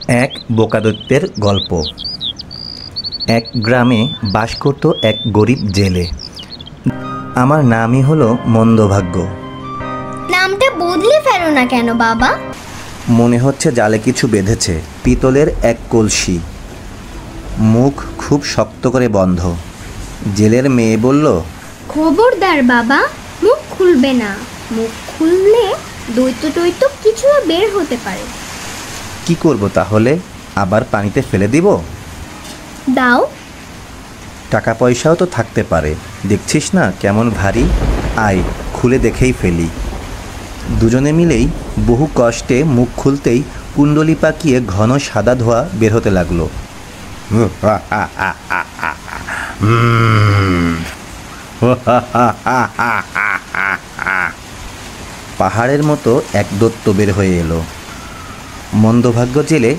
এক বোকাদৈত্যের গল্প। এক গ্রামে বাস করত এক গরিব জেলে। আমার নামই হলো মন্দভাগ্য। নামটা বদলে ফেলো না কেন বাবা? মনে হচ্ছে জালে কিছু বেঁধেছে। পিতলের এক কলসি, মুখ খুব শক্ত করে বন্ধ। জেলের মেয়ে বলল, খবরদার বাবা, মুখ খুলবে না। মুখ খুললে দৈত্য টৈত্য কিছু বের হতে পারে। কি করব তাহলে? আবার পানিতে ফেলে দিব? দাও। টাকা পয়সাও তো থাকতে পারে, দেখছিস না কেমন ভারী। আয়, খুলে দেখেই ফেলি। দুজনে মিলেই বহু কষ্টে মুখ খুলতেই কুণ্ডলি পাকিয়ে ঘন সাদা ধোঁয়া বের হতে লাগলো। পাহাড়ের মতো এক দৈত্য বের হয়ে এলো। মন্দভাগ্য জেলে